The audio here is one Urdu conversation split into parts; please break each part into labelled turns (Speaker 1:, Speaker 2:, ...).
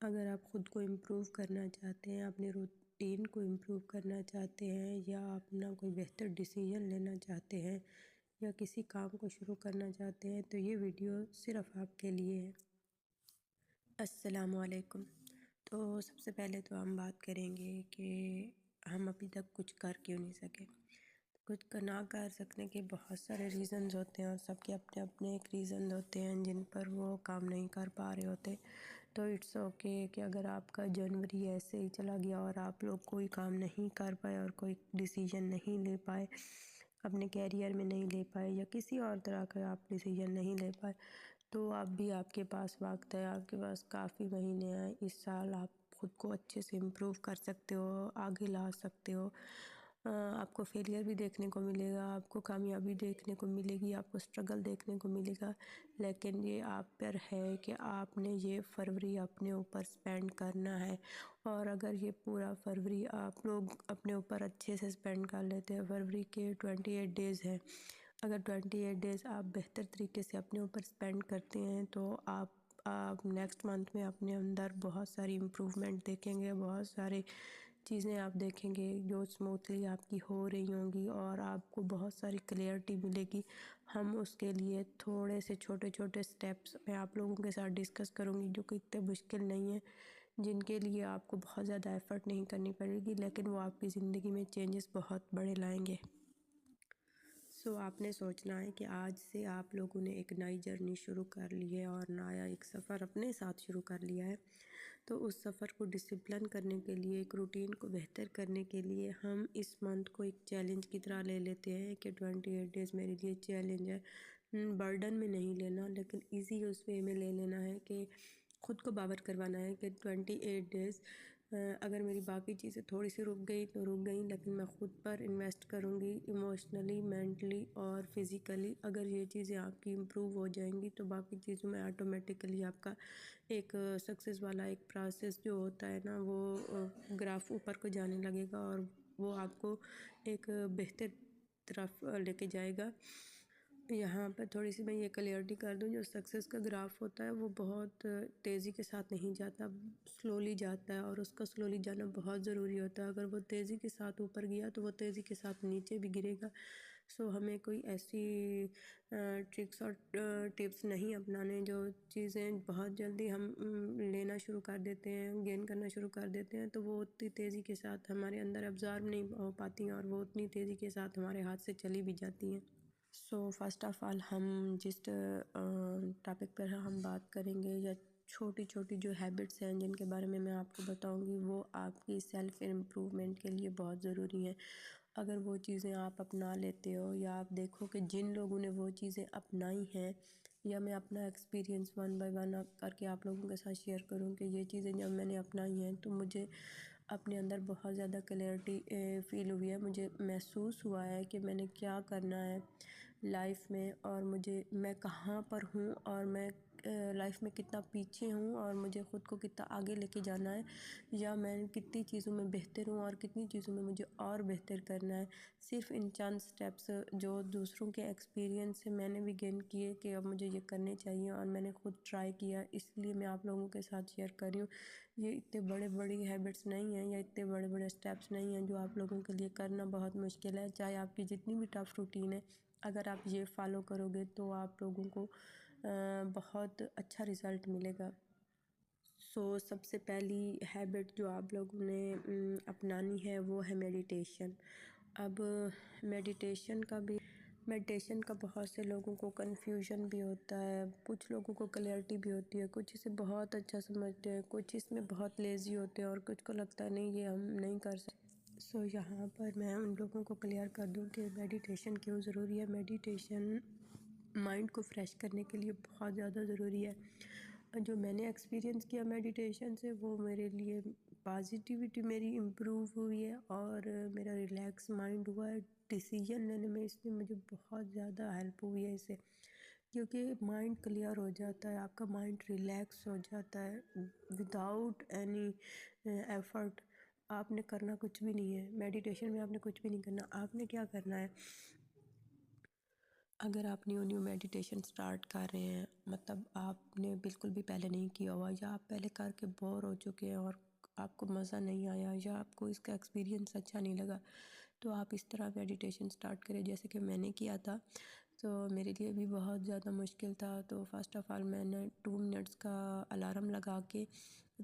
Speaker 1: اگر آپ خود کو امپروو کرنا چاہتے ہیں، اپنی روٹین کو امپروو کرنا چاہتے ہیں، یا اپنا کوئی بہتر ڈیسیژن لینا چاہتے ہیں، یا کسی کام کو شروع کرنا چاہتے ہیں، تو یہ ویڈیو صرف آپ کے لیے ہے۔ السلام علیکم۔ تو سب سے پہلے تو ہم بات کریں گے کہ ہم ابھی تک کچھ کر کیوں نہیں سکے۔ کچھ نہ کر سکنے کے بہت سارے ریزنز ہوتے ہیں، اور سب کے اپنے اپنے ایک ریزنز ہوتے ہیں جن پر وہ کام نہیں کر پا رہے ہوتے۔ تو اٹس اوکے کہ اگر آپ کا جنوری ایسے ہی چلا گیا اور آپ لوگ کوئی کام نہیں کر پائے اور کوئی ڈیسیژن نہیں لے پائے، اپنے کیریئر میں نہیں لے پائے، یا کسی اور طرح کا آپ ڈیسیژن نہیں لے پائے، تو اب بھی آپ کے پاس وقت ہے، آپ کے پاس کافی مہینے ہیں۔ اس سال آپ خود کو اچھے سے امپروو کر سکتے ہو، آگے لا سکتے ہو۔ آپ کو فیلئر بھی دیکھنے کو ملے گا، آپ کو کامیابی دیکھنے کو ملے گی، آپ کو اسٹرگل دیکھنے کو ملے گا، لیکن یہ آپ پر ہے کہ آپ نے یہ فروری اپنے اوپر سپینڈ کرنا ہے۔ اور اگر یہ پورا فروری آپ لوگ اپنے اوپر اچھے سے سپینڈ کر لیتے ہیں، فروری کے 28 ڈیز ہیں، اگر 28 ڈیز آپ بہتر طریقے سے اپنے اوپر سپینڈ کرتے ہیں تو آپ نیکسٹ منتھ میں اپنے اندر بہت ساری امپروومنٹ دیکھیں گے، بہت سارے چیزیں آپ دیکھیں گے جو اسموتھلی آپ کی ہو رہی ہوں گی، اور آپ کو بہت ساری کلیئرٹی ملے گی۔ ہم اس کے لیے تھوڑے سے چھوٹے چھوٹے سٹیپس میں آپ لوگوں کے ساتھ ڈسکس کروں گی، جو کہ اتنے مشکل نہیں ہیں، جن کے لیے آپ کو بہت زیادہ ایفرٹ نہیں کرنی پڑے گی، لیکن وہ آپ کی زندگی میں چینجز بہت بڑے لائیں گے۔ آپ نے سوچنا ہے کہ آج سے آپ لوگوں نے ایک نئی جرنی شروع کر لی ہے، اور نیا ایک سفر اپنے ساتھ شروع کر لیا ہے۔ تو اس سفر کو ڈسپلن کرنے کے لیے، ایک روٹین کو بہتر کرنے کے لیے، ہم اس منتھ کو ایک چیلنج کی طرح لے لیتے ہیں کہ 28 ڈیز میرے لیے چیلنج ہے۔ برڈن میں نہیں لینا، لیکن ایزی اس وے میں لے لینا ہے کہ خود کو باور کروانا ہے کہ 28 ڈیز اگر میری باقی چیزیں تھوڑی سی رک گئی تو رک گئیں، لیکن میں خود پر انویسٹ کروں گی، ایموشنلی، مینٹلی اور فزیکلی۔ اگر یہ چیزیں آپ کی امپروو ہو جائیں گی تو باقی چیزوں میں آٹومیٹکلی آپ کا ایک سکسیز والا ایک پروسیس جو ہوتا ہے نا، وہ گراف اوپر کو جانے لگے گا، اور وہ آپ کو ایک بہتر طرف لے کے جائے گا۔ یہاں پر تھوڑی سی میں یہ کلیئرٹی کر دوں، جو سکسیز کا گراف ہوتا ہے وہ بہت تیزی کے ساتھ نہیں جاتا، سلولی جاتا ہے، اور اس کا سلولی جانا بہت ضروری ہوتا ہے۔ اگر وہ تیزی کے ساتھ اوپر گیا تو وہ تیزی کے ساتھ نیچے بھی گرے گا۔ ہمیں کوئی ایسی ٹرکس اور ٹپس نہیں اپنانے جو چیزیں بہت جلدی ہم لینا شروع کر دیتے ہیں، گین کرنا شروع کر دیتے ہیں، تو وہ اتنی تیزی کے ساتھ ہمارے اندر ابزارو نہیں ہو پاتی ہیں، اور وہ اتنی تیزی کے ساتھ ہمارے ہاتھ سے چلی بھی جاتی ہیں۔ فرسٹ آف آل ہم جس ٹاپک پر ہم بات کریں گے، یا چھوٹی چھوٹی جو ہیبٹس ہیں جن کے بارے میں میں آپ کو بتاؤں گی، وہ آپ کی سیلف امپروومنٹ کے لیے بہت ضروری ہیں۔ اگر وہ چیزیں آپ اپنا لیتے ہو، یا آپ دیکھو کہ جن لوگوں نے وہ چیزیں اپنائی ہیں، یا میں اپنا ایکسپیرینس ون بائی ون کر کے آپ لوگوں کے ساتھ شیئر کروں کہ یہ چیزیں جب میں نے اپنائی ہیں تو مجھے اپنے اندر بہت زیادہ کلیئرٹی فیل ہوئی ہے، مجھے محسوس ہوا ہے کہ میں نے کیا کرنا ہے لائف میں، اور میں کہاں پر ہوں، اور میں لائف میں کتنا پیچھے ہوں، اور مجھے خود کو کتنا آگے لے کے جانا ہے، یا میں کتنی چیزوں میں بہتر ہوں اور کتنی چیزوں میں مجھے اور بہتر کرنا ہے۔ صرف ان چند سٹیپس جو دوسروں کے ایکسپیرینس سے میں نے بھی گین کیے کہ اب مجھے یہ کرنے چاہیے، اور میں نے خود ٹرائی کیا، اس لیے میں آپ لوگوں کے ساتھ شیئر کر رہی ہوں۔ یہ اتنے بڑی ہیبٹس نہیں ہیں، یا اتنے بڑے سٹیپس نہیں ہیں جو آپ لوگوں کے لیے کرنا بہت مشکل ہے، چاہے آپ کی جتنی بھی ٹف روٹین ہے، اگر آپ یہ فالو کرو گے تو آپ لوگوں کو بہت اچھا رزلٹ ملے گا۔ سب سے پہلی ہیبٹ جو آپ لوگوں نے اپنانی ہے وہ ہے میڈیٹیشن۔ اب میڈیٹیشن کا بہت سے لوگوں کو کنفیوژن بھی ہوتا ہے، کچھ لوگوں کو کلیئرٹی بھی ہوتی ہے، کچھ اسے بہت اچھا سمجھتے ہیں، کچھ اس میں بہت لیزی ہوتے ہیں، اور کچھ کو لگتا ہے نہیں یہ ہم نہیں کر سکتے۔ یہاں پر میں ان لوگوں کو کلیئر کر دوں کہ میڈیٹیشن کیوں ضروری ہے۔ میڈیٹیشن مائنڈ کو فریش کرنے کے لیے بہت زیادہ ضروری ہے۔ جو میں نے ایکسپیرینس کیا میڈیٹیشن سے، وہ میرے لیے پازیٹیوٹی میری امپروو ہوئی ہے، اور میرا ریلیکس مائنڈ ہوا ہے، ڈیسیژن لینے میں اس نے مجھے بہت زیادہ ہیلپ ہوئی ہے اس سے، کیونکہ مائنڈ کلیئر ہو جاتا ہے، آپ کا مائنڈ ریلیکس ہو جاتا ہے وداؤٹ اینی ایفرٹ۔ آپ نے کرنا کچھ بھی نہیں ہے میڈیٹیشن میں، آپ نے کچھ بھی نہیں کرنا، آپ نے کیا کرنا ہے، اگر آپ نیو میڈیٹیشن سٹارٹ کر رہے ہیں، مطلب آپ نے بالکل بھی پہلے نہیں کیا ہوا، یا آپ پہلے کر کے بور ہو چکے ہیں اور آپ کو مزہ نہیں آیا، یا آپ کو اس کا ایکسپیرینس اچھا نہیں لگا، تو آپ اس طرح میڈیٹیشن سٹارٹ کریں جیسے کہ میں نے کیا تھا۔ تو میرے لیے بھی بہت زیادہ مشکل تھا۔ تو فرسٹ آف آل میں نے 2 منٹس کا الارم لگا کے،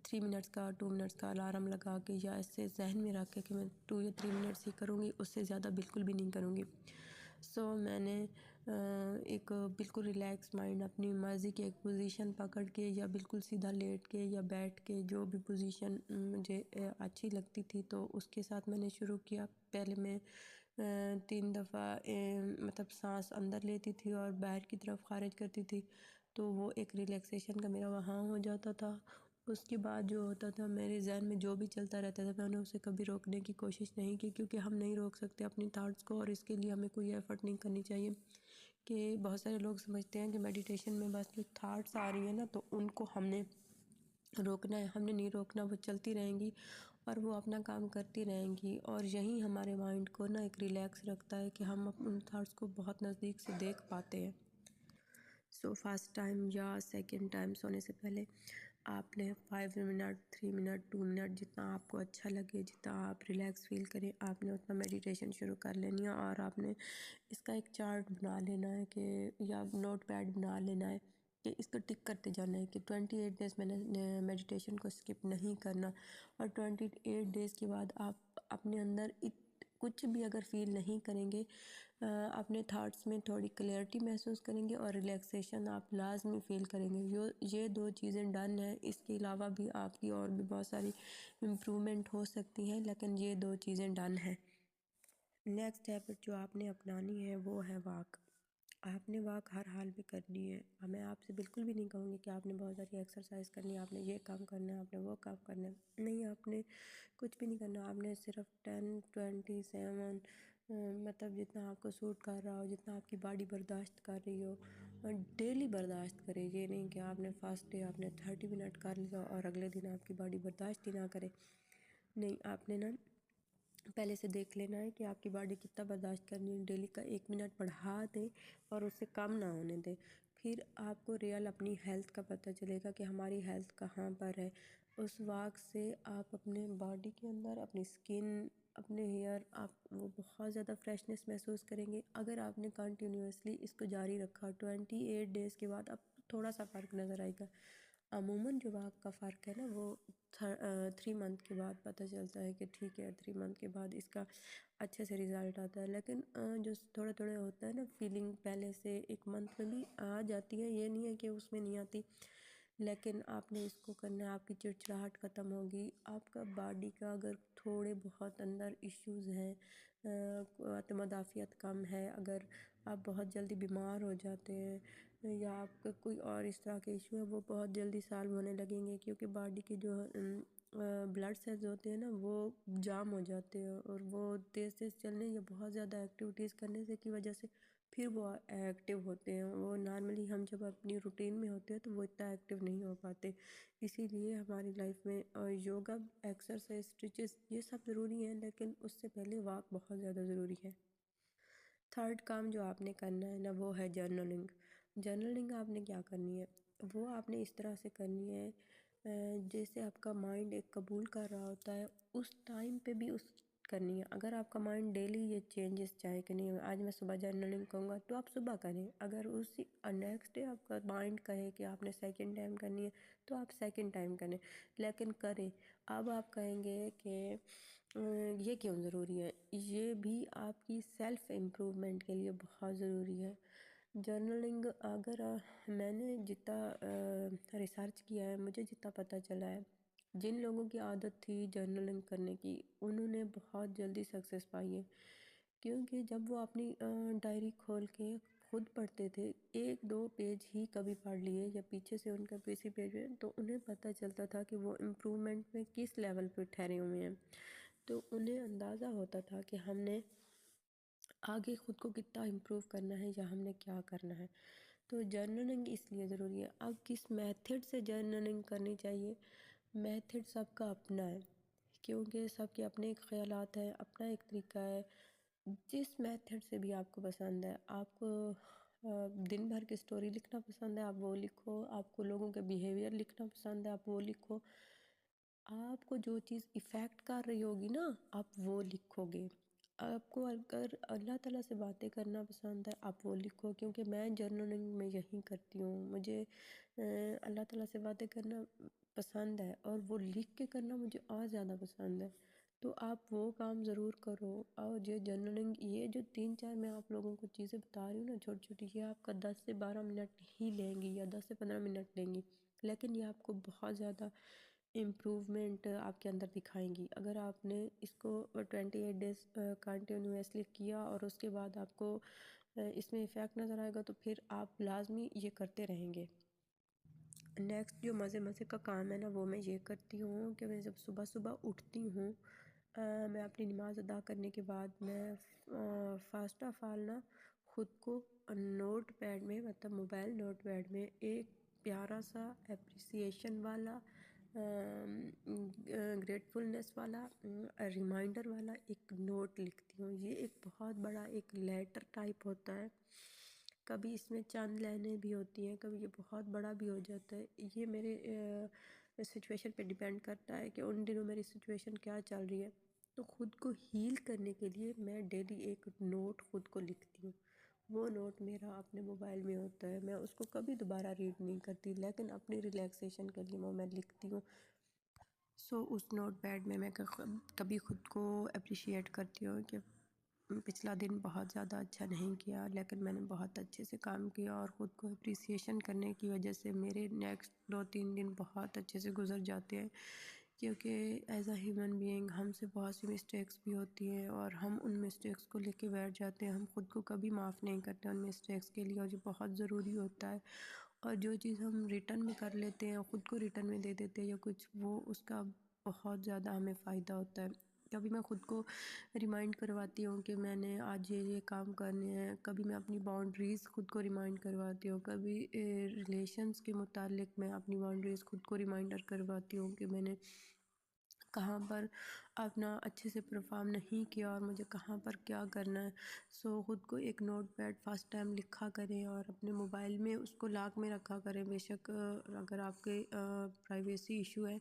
Speaker 1: 3 منٹس کا 2 منٹس کا الارم لگا کے، یا اس سے ذہن میں رکھ کے کہ میں 2 یا 3 منٹس ہی کروں گی، اس سے زیادہ بالکل بھی نہیں کروں گی۔ میں نے ایک بالکل ریلیکس مائنڈ، اپنی مرضی کی ایک پوزیشن پکڑ کے، یا بالکل سیدھا لیٹ کے یا بیٹھ کے، جو بھی پوزیشن مجھے اچھی لگتی تھی تو اس کے ساتھ میں نے شروع کیا۔ پہلے میں 3 دفعہ مطلب سانس اندر لیتی تھی اور باہر کی طرف خارج کرتی تھی، تو وہ ایک ریلیکسیشن کا میرا وہاں ہو جاتا تھا۔ اس کے بعد جو ہوتا تھا، میرے ذہن میں جو بھی چلتا رہتا تھا، میں نے اسے کبھی روکنے کی کوشش نہیں کی، کیونکہ ہم نہیں روک سکتے اپنی تھاٹس کو، اور اس کے لیے ہمیں کوئی ایفرٹ نہیں کرنی چاہیے۔ کہ بہت سارے لوگ سمجھتے ہیں کہ میڈیٹیشن میں بس جو تھاٹس آ رہی ہیں نا، تو ان کو ہم نے روکنا ہے۔ ہم نے نہیں روکنا، وہ چلتی رہیں گی اور وہ اپنا کام کرتی رہیں گی، اور یہی ہمارے مائنڈ کو نا ایک ریلیکس رکھتا ہے کہ ہم ان تھاٹس کو بہت نزدیک سے دیکھ پاتے ہیں۔ فرسٹ ٹائم یا سیکنڈ ٹائم سونے سے پہلے آپ نے 5 منٹ، 3 منٹ، 2 منٹ، جتنا آپ کو اچھا لگے، جتنا آپ ریلیکس فیل کریں، آپ نے اتنا میڈیٹیشن شروع کر لینی ہے۔ اور آپ نے اس کا ایک چارٹ بنا لینا ہے، کہ یا نوٹ پیڈ بنا لینا ہے کہ اس کو ٹک کرتے جانا ہے کہ 28 ڈیز میں نے میڈیٹیشن کو سکپ نہیں کرنا۔ اور 28 ڈیز کے بعد آپ اپنے اندر کچھ بھی اگر فیل نہیں کریں گے، اپنے تھاٹس میں تھوڑی کلیئرٹی محسوس کریں گے، اور ریلیکسیشن آپ لازمی فیل کریں گے۔ یہ 2 چیزیں ڈن ہیں۔ اس کے علاوہ بھی آپ کی اور بھی بہت ساری امپرومنٹ ہو سکتی ہیں، لیکن یہ 2 چیزیں ڈن ہیں۔ نیکسٹ ہیبٹ جو آپ نے اپنانی ہے وہ ہے واک۔ آپ نے واک ہر حال میں کرنی ہے۔ میں آپ سے بالکل بھی نہیں کہوں گی کہ آپ نے بہت ساری ایکسرسائز کرنی ہے، آپ نے یہ کام کرنا ہے، آپ نے وہ کام کرنا ہے۔ نہیں، آپ نے کچھ بھی نہیں کرنا۔ آپ نے صرف 10، 27 مطلب جتنا آپ کو سوٹ کر رہا ہو، جتنا آپ کی باڈی برداشت کر رہی ہو، اور ڈیلی برداشت کرے۔ یہ نہیں کہ آپ نے فرسٹ ڈے آپ نے 30 منٹ کر لیا اور اگلے دن آپ کی باڈی برداشت ہی نہ کرے۔ نہیں، آپ نے نا پہلے سے دیکھ لینا ہے کہ آپ کی باڈی کتنا برداشت کرنی ہے۔ ڈیلی کا 1 منٹ بڑھا دیں اور اس سے کم نہ ہونے دیں۔ پھر آپ کو ریئل اپنی ہیلتھ کا پتہ چلے گا کہ ہماری ہیلتھ کہاں پر ہے۔ اس واک سے آپ اپنے باڈی کے اندر، اپنی سکن، اپنے ہیئر، آپ وہ بہت زیادہ فریشنس محسوس کریں گے۔ اگر آپ نے کنٹینیوسلی اس کو جاری رکھا، 28 ڈیز کے بعد اب تھوڑا سا فرق نظر آئے گا۔ عموماً جو واک کا فرق ہے نا، وہ 3 منتھ کے بعد پتہ چلتا ہے کہ ٹھیک ہے، 3 منتھ کے بعد اس کا اچھے سے رزلٹ آتا ہے۔ لیکن جو تھوڑے تھوڑے ہوتا ہے نا فیلنگ، پہلے سے 1 منتھ میں بھی آ جاتی ہے، یہ نہیں ہے کہ اس میں نہیں آتی، لیکن آپ نے اس کو کرنا ہے۔ آپ کی چڑچڑاہٹ ختم ہوگی۔ آپ کا باڈی کا اگر تھوڑے بہت اندر ایشوز ہیں، مدافعت کم ہے، اگر آپ بہت جلدی بیمار ہو جاتے ہیں، یا آپ کا کوئی اور اس طرح کے ایشو ہے، وہ بہت جلدی سالو ہونے لگیں گے، کیونکہ باڈی کی جو بلڈ سیلز ہوتے ہیں نا، وہ جام ہو جاتے ہیں، اور وہ تیز تیز چلنے یا بہت زیادہ ایکٹیویٹیز کرنے سے کی وجہ سے پھر وہ ایکٹیو ہوتے ہیں۔ وہ نارملی ہم جب اپنی روٹین میں ہوتے ہیں تو وہ اتنا ایکٹیو نہیں ہو پاتے۔ اسی لیے ہماری لائف میں یوگا، ایکسرسائز، اسٹریچز، یہ سب ضروری ہیں، لیکن اس سے پہلے واک بہت زیادہ ضروری ہے۔ تھرڈ کام جو آپ نے کرنا ہے نا، وہ ہے جرنلنگ۔ جرنلنگ آپ نے کیا کرنی ہے؟ وہ آپ نے اس طرح سے کرنی ہے جیسے آپ کا مائنڈ ایک قبول کر رہا ہوتا ہے، اس ٹائم پہ بھی اس کرنی ہے۔ اگر آپ کا مائنڈ ڈیلی یہ چینجز چاہے کہ نہیں آج میں صبح جرنلنگ کروں گا، تو آپ صبح کریں۔ اگر اسی نیکسٹ ڈے آپ کا مائنڈ کہے کہ آپ نے سیکنڈ ٹائم کرنی ہے، تو آپ سیکنڈ ٹائم کریں، لیکن کریں۔ اب آپ کہیں گے کہ یہ کیوں ضروری ہے؟ یہ بھی آپ کی سیلف امپرومنٹ کے لیے بہت ضروری ہے۔ جرنلنگ اگر میں نے جتنا ریسرچ کیا ہے، مجھے جتنا پتہ چلا ہے، جن لوگوں کی عادت تھی جرنلنگ کرنے کی، انہوں نے بہت جلدی سکسیس پائی ہے، کیونکہ جب وہ اپنی ڈائری کھول کے خود پڑھتے تھے، 1-2 پیج ہی کبھی پڑھ لیے یا پیچھے سے ان کا کسی پیج میں، تو انہیں پتہ چلتا تھا کہ وہ امپرومنٹ میں کس لیول پہ ٹھہرے ہوئے ہیں۔ تو انہیں اندازہ ہوتا تھا کہ ہم نے آگے خود کو کتنا امپروو کرنا ہے، یا ہم نے کیا کرنا ہے۔ تو جرنلنگ اس لیے ضروری ہے۔ اب کس میتھڈ سے جرنلنگ کرنی چاہیے؟ میتھڈ سب کا اپنا ہے، کیونکہ سب کے اپنے ایک خیالات ہیں، اپنا ایک طریقہ ہے۔ جس میتھڈ سے بھی آپ کو پسند ہے، آپ کو دن بھر کی سٹوری لکھنا پسند ہے، آپ وہ لکھو. آپ کو لوگوں کے بیہیویئر لکھنا پسند ہے، آپ وہ لکھو. آپ کو جو چیز ایفیکٹ کر رہی ہوگی نا آپ وہ لکھو گے. آپ کو اگر اللہ تعالیٰ سے باتیں کرنا پسند ہے آپ وہ لکھو، کیونکہ میں جرنلنگ میں یہی کرتی ہوں. مجھے اللہ تعالیٰ سے باتیں کرنا پسند ہے اور وہ لکھ کے کرنا مجھے اور زیادہ پسند ہے. تو آپ وہ کام ضرور کرو. اور یہ جرنلنگ، یہ جو 3-4 میں آپ لوگوں کو چیزیں بتا رہی ہوں نا چھوٹی چھوٹی، یہ آپ کا 10 سے 12 منٹ ہی لیں گی یا 10 سے 15 منٹ لیں گی، لیکن یہ آپ کو بہت زیادہ امپروومنٹ آپ کے اندر دکھائیں گی. اگر آپ نے اس کو 28 ڈیز کنٹینیوسلی کیا اور اس کے بعد آپ کو اس میں ایفیکٹ نظر آئے گا تو پھر آپ لازمی یہ کرتے رہیں گے. نیکسٹ جو مزے مزے کا کام ہے نا وہ میں یہ کرتی ہوں کہ میں جب صبح صبح اٹھتی ہوں، میں اپنی نماز ادا کرنے کے بعد میں فرسٹ آف آل نا خود کو نوٹ پیڈ میں، مطلب موبائل نوٹ پیڈ میں ایک پیارا سا اپریسیشن والا، گریٹفلنس والا، ریمائنڈر والا ایک نوٹ لکھتی ہوں. یہ ایک بہت بڑا ایک لیٹر ٹائپ ہوتا ہے. کبھی اس میں چند لائنیں بھی ہوتی ہیں، کبھی یہ بہت بڑا بھی ہو جاتا ہے. یہ میرے سچویشن پہ ڈیپینڈ کرتا ہے کہ ان دنوں میری سچویشن کیا چل رہی ہے. تو خود کو ہیل کرنے کے لیے میں ڈیلی ایک نوٹ خود کو لکھتی ہوں. وہ نوٹ میرا اپنے موبائل میں ہوتا ہے، میں اس کو کبھی دوبارہ ریڈ نہیں کرتی، لیکن اپنی ریلیکسیشن کے لیے وہ میں لکھتی ہوں. اس نوٹ پیڈ میں کبھی خود کو اپریشیٹ کرتی ہوں کہ پچھلا دن بہت زیادہ اچھا نہیں کیا، لیکن میں نے بہت اچھے سے کام کیا، اور خود کو اپریسیشن کرنے کی وجہ سے میرے نیکسٹ 2-3 دن بہت اچھے سے گزر جاتے ہیں. کیونکہ ایز اے ہیومن بینگ ہم سے بہت سی مسٹیکس بھی ہوتی ہیں اور ہم ان مسٹیکس کو لے کے بیٹھ جاتے ہیں. ہم خود کو کبھی معاف نہیں کرتے ان مسٹیکس کے لیے، اور جو بہت ضروری ہوتا ہے. اور جو چیز ہم ریٹرن میں کر لیتے ہیں، خود کو ریٹرن میں دے دیتے ہیں یا کچھ، وہ اس کا بہت زیادہ ہمیں فائدہ ہوتا ہے. کبھی میں خود کو ریمائنڈ کرواتی ہوں کہ میں نے آج یہ کام کرنے ہیں. کبھی میں اپنی باؤنڈریز خود کو ریمائنڈ کرواتی ہوں. کبھی ریلیشنز کے متعلق میں اپنی باؤنڈریز خود کو ریمائنڈر کرواتی ہوں کہ میں نے کہاں پر اپنا اچھے سے پرفارم نہیں کیا اور مجھے کہاں پر کیا کرنا ہے. خود کو ایک نوٹ پیڈ فرسٹ ٹائم لکھا کریں اور اپنے موبائل میں اس کو لاک میں رکھا کریں. بے شک اگر آپ کے پرائیویسی ایشو ہے،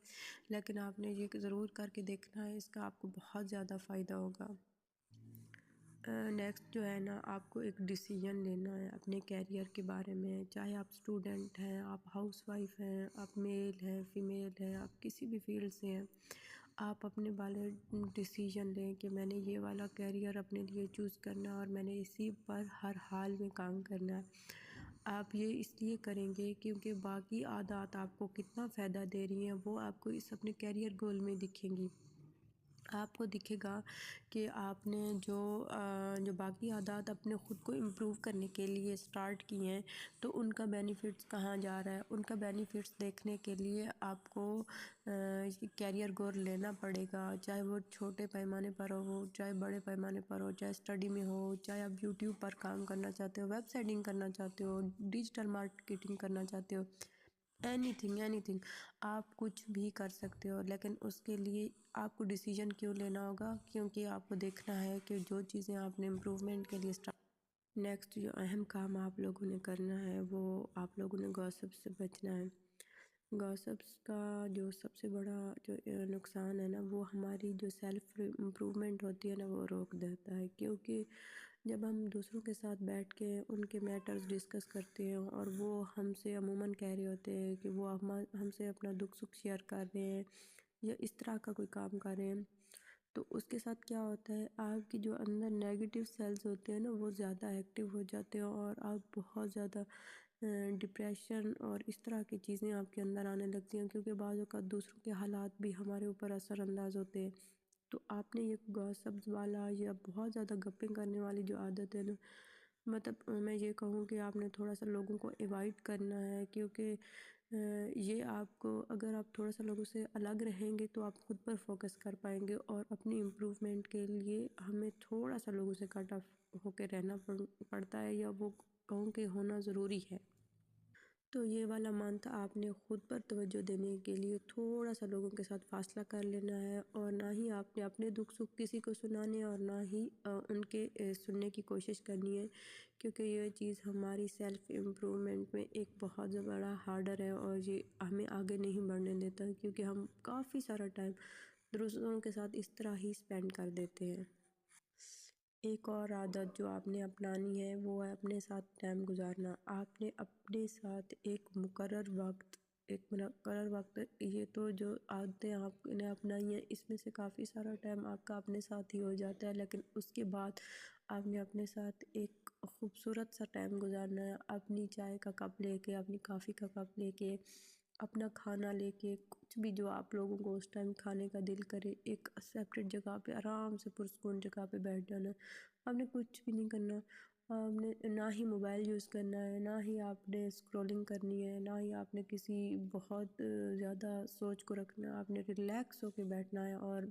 Speaker 1: لیکن آپ نے یہ ضرور کر کے دیکھنا ہے، اس کا آپ کو بہت زیادہ فائدہ ہوگا. نیکسٹ جو ہے نا، آپ کو ایک ڈیسیجن لینا ہے اپنے کیریئر کے بارے میں. چاہے آپ اسٹوڈنٹ ہیں، آپ ہاؤس وائف ہیں، آپ میل ہیں، فیمیل ہیں، آپ کسی بھی فیلڈ سے ہیں، آپ اپنے والے ڈیسیجن لیں کہ میں نے یہ والا کیریئر اپنے لیے چوز کرنا ہے اور میں نے اسی پر ہر حال میں کام کرنا ہے. آپ یہ اس لیے کریں گے کیونکہ باقی عادات آپ کو کتنا فائدہ دے رہی ہیں وہ آپ کو اس اپنے کیریئر گول میں دکھیں گی. آپ کو دکھے گا کہ آپ نے جو باقی عادات اپنے خود کو امپروو کرنے کے لیے سٹارٹ کی ہیں تو ان کا بینیفٹس کہاں جا رہا ہے. ان کا بینیفٹس دیکھنے کے لیے آپ کو کیریئر گول لینا پڑے گا، چاہے وہ چھوٹے پیمانے پر ہو، چاہے بڑے پیمانے پر ہو، چاہے اسٹڈی میں ہو، چاہے آپ یوٹیوب پر کام کرنا چاہتے ہو، ویب سائٹنگ کرنا چاہتے ہو، ڈیجیٹل مارکیٹنگ کرنا چاہتے ہو، اینی تھنگ آپ کچھ بھی کر سکتے ہو. لیکن اس کے لیے آپ کو ڈیسیجن کیوں لینا ہوگا؟ کیونکہ آپ کو دیکھنا ہے کہ جو چیزیں آپ نے امپروومنٹ کے لیے نیکسٹ جو اہم کام آپ لوگوں نے کرنا ہے وہ آپ لوگوں نے گاسپ سے بچنا ہے. گاسپس کا جو سب سے بڑا جو نقصان ہے نا، وہ ہماری جو سیلف امپروومنٹ ہوتی ہے نا وہ روک دیتا ہے. کیونکہ جب ہم دوسروں کے ساتھ بیٹھ کے ان کے میٹرز ڈسکس کرتے ہیں اور وہ ہم سے عموماً کہہ رہے ہوتے ہیں کہ وہ ہم سے اپنا دکھ سکھ شیئر کر رہے ہیں یا اس طرح کا کوئی کام کر رہے ہیں، تو اس کے ساتھ کیا ہوتا ہے، آپ کی جو اندر نیگیٹو سیلز ہوتے ہیں نا وہ زیادہ ایکٹیو ہو جاتے ہیں اور آپ بہت زیادہ ڈپریشن اور اس طرح کی چیزیں آپ کے اندر آنے لگتی ہیں. کیونکہ بعض اوقات دوسروں کے حالات بھی ہمارے اوپر اثر انداز ہوتے ہیں. تو آپ نے یہ گاسپز والا یا بہت زیادہ گپنگ کرنے والی جو عادت ہے نا، مطلب میں یہ کہوں کہ آپ نے تھوڑا سا لوگوں کو ایوائڈ کرنا ہے. کیونکہ یہ آپ کو، اگر آپ تھوڑا سا لوگوں سے الگ رہیں گے تو آپ خود پر فوکس کر پائیں گے، اور اپنی امپروومنٹ کے لیے ہمیں تھوڑا سا لوگوں سے کٹ آف ہو کے رہنا پڑتا ہے، یا وہ کہوں کہ ہونا ضروری ہے. تو یہ والا منتھ آپ نے خود پر توجہ دینے کے لیے تھوڑا سا لوگوں کے ساتھ فاصلہ کر لینا ہے، اور نہ ہی آپ نے اپنے دکھ سکھ کسی کو سنانے اور نہ ہی ان کے سننے کی کوشش کرنی ہے، کیونکہ یہ چیز ہماری سیلف امپرومنٹ میں ایک بہت بڑا ہارڈر ہے، اور یہ ہمیں آگے نہیں بڑھنے دیتا، کیونکہ ہم کافی سارا ٹائم دوسروں کے ساتھ اس طرح ہی سپینڈ کر دیتے ہیں۔ ایک اور عادت جو آپ نے اپنانی ہے وہ ہے اپنے ساتھ ٹائم گزارنا۔ آپ نے اپنے ساتھ ایک مقرر وقت یہ تو جو عادتیں آپ نے اپنائی ہیں اس میں سے کافی سارا ٹائم آپ کا اپنے ساتھ ہی ہو جاتا ہے، لیکن اس کے بعد آپ نے اپنے ساتھ ایک خوبصورت سا ٹائم گزارنا ہے، اپنی چائے کا کپ لے کے، اپنی کافی کا کپ لے کے، اپنا کھانا لے کے، کچھ بھی جو آپ لوگوں کو اس ٹائم کھانے کا دل کرے، ایک سیپریٹ جگہ پہ آرام سے پرسکون جگہ پہ بیٹھ جانا۔ آپ نے کچھ بھی نہیں کرنا، آپ نے نہ ہی موبائل یوز کرنا ہے، نہ ہی آپ نے اسکرولنگ کرنی ہے، نہ ہی آپ نے کسی بہت زیادہ سوچ کو رکھنا ہے۔ آپ نے ریلیکس ہو کے بیٹھنا ہے، اور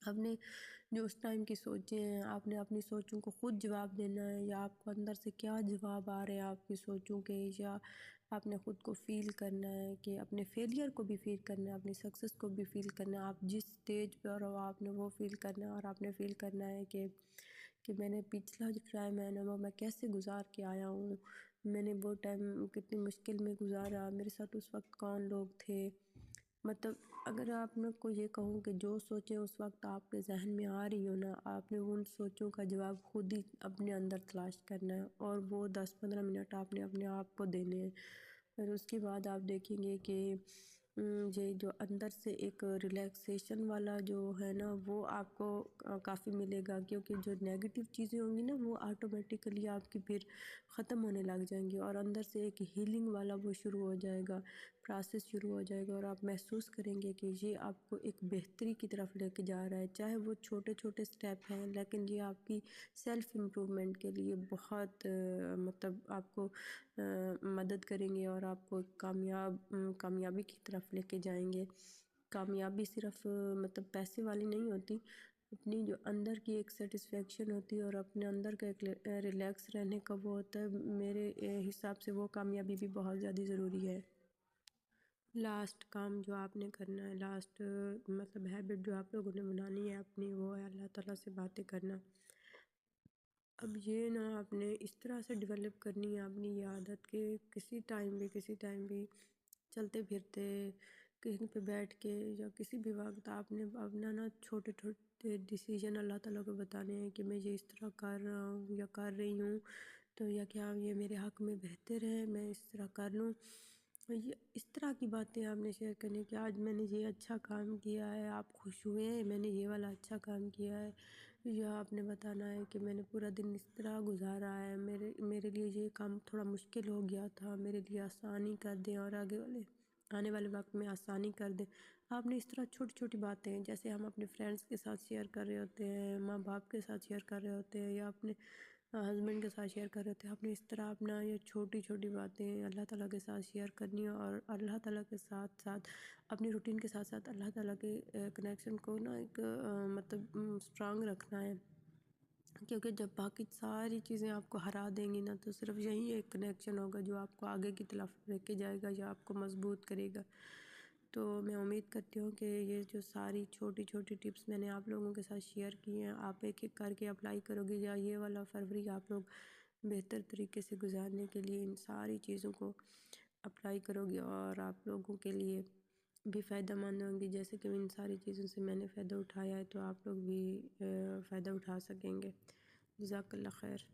Speaker 1: آپ نے جو اس ٹائم کی سوچیں ہیں آپ نے اپنی سوچوں کو خود جواب دینا ہے، یا آپ کو اندر سے کیا جواب آ رہے ہیں آپ کی سوچوں کے، یا آپ نے خود کو فیل کرنا ہے کہ اپنے فیلئر کو بھی فیل کرنا ہے، اپنی سکسس کو بھی فیل کرنا ہے۔ آپ جس سٹیج پہ ہو آپ نے وہ فیل کرنا ہے، اور آپ نے فیل کرنا ہے کہ میں نے پچھلا جو ٹائم ہے نا وہ میں کیسے گزار کے آیا ہوں، میں نے وہ ٹائم کتنی مشکل میں گزارا، میرے ساتھ اس وقت کون لوگ تھے۔ مطلب اگر آپ نے کو یہ کہوں کہ جو سوچیں اس وقت آپ کے ذہن میں آ رہی ہو نا، آپ نے ان سوچوں کا جواب خود ہی اپنے اندر تلاش کرنا ہے، اور وہ 10-15 منٹ آپ نے اپنے آپ کو دینے ہیں۔ پھر اس کے بعد آپ دیکھیں گے کہ یہ جو اندر سے ایک ریلیکسیشن والا جو ہے نا وہ آپ کو کافی ملے گا، کیونکہ جو نیگیٹو چیزیں ہوں گی نا وہ آٹومیٹیکلی آپ کی پھر ختم ہونے لگ جائیں گی، اور اندر سے ایک ہیلنگ والا وہ شروع ہو جائے گا، پروسیس شروع ہو جائے گا، اور آپ محسوس کریں گے کہ یہ آپ کو ایک بہتری کی طرف لے کے جا رہا ہے، چاہے وہ چھوٹے چھوٹے سٹیپ ہیں لیکن یہ آپ کی سیلف امپرومنٹ کے لیے بہت مطلب آپ کو مدد کریں گے، اور آپ کو کامیابی کی طرف لے کے جائیں گے۔ کامیابی صرف مطلب پیسے والی نہیں ہوتی، اپنی جو اندر کی ایک سیٹسفیکشن ہوتی ہے اور اپنے اندر کا ایک ریلیکس رہنے کا وہ ہوتا ہے، میرے حساب سے وہ کامیابی بھی بہت زیادہ ضروری ہے۔ لاسٹ کام جو آپ نے کرنا ہے، لاسٹ مطلب ہیبٹ جو آپ لوگوں نے بنانی ہے اپنی، وہ ہے اللہ تعالیٰ سے باتیں کرنا۔ اب یہ نا آپ نے اس طرح سے ڈیولپ کرنی ہے اپنی یہ عادت کہ کسی ٹائم بھی چلتے پھرتے کہیں پہ بیٹھ کے یا کسی بھی وقت آپ نے اپنا نا چھوٹے چھوٹے ڈیسیجن اللہ تعالیٰ کو بتانے ہیں کہ میں یہ اس طرح کر رہا ہوں یا کر رہی ہوں، تو یا کیا یہ میرے حق میں بہتر ہے میں اس طرح کر لوں۔ یہ اس طرح کی باتیں آپ نے شیئر کرنی کہ آج میں نے یہ اچھا کام کیا ہے، آپ خوش ہوئے ہیں میں نے یہ والا اچھا کام کیا ہے، یا آپ نے بتانا ہے کہ میں نے پورا دن اس طرح گزارا ہے، میرے لیے یہ کام تھوڑا مشکل ہو گیا تھا، میرے لیے آسانی کر دیں اور آنے والے وقت میں آسانی کر دیں۔ آپ نے اس طرح چھوٹی چھوٹی باتیں جیسے ہم اپنے فرینڈس کے ساتھ شیئر کر رہے ہوتے ہیں، ماں باپ کے ساتھ شیئر کر رہے ہوتے ہیں، یا اپنے ہسبینڈ کے ساتھ شیئر کر رہے ہوتے ہیں، آپ نے اس طرح اپنا یہ چھوٹی چھوٹی باتیں اللہ تعالیٰ کے ساتھ شیئر کرنی ہے، اور اللہ تعالیٰ کے ساتھ ساتھ اپنی روٹین کے ساتھ ساتھ اللہ تعالیٰ کے کنیکشن کو نا ایک مطلب اسٹرانگ رکھنا ہے، کیونکہ جب باقی ساری چیزیں آپ کو ہرا دیں گی نا تو صرف یہی ایک کنیکشن ہوگا جو آپ کو آگے کی طرف لے کے جائے گا یا آپ کو مضبوط کرے گا۔ تو میں امید کرتی ہوں کہ یہ جو ساری چھوٹی چھوٹی ٹپس میں نے آپ لوگوں کے ساتھ شیئر کی ہیں آپ ایک ایک کر کے اپلائی کرو گے، یا یہ والا فروری آپ لوگ بہتر طریقے سے گزارنے کے لیے ان ساری چیزوں کو اپلائی کرو گے، اور آپ لوگوں کے لیے بھی فائدہ مند ہوں گی، جیسے کہ ان ساری چیزوں سے میں نے فائدہ اٹھایا ہے تو آپ لوگ بھی فائدہ اٹھا سکیں گے۔ جزاک اللہ خیر۔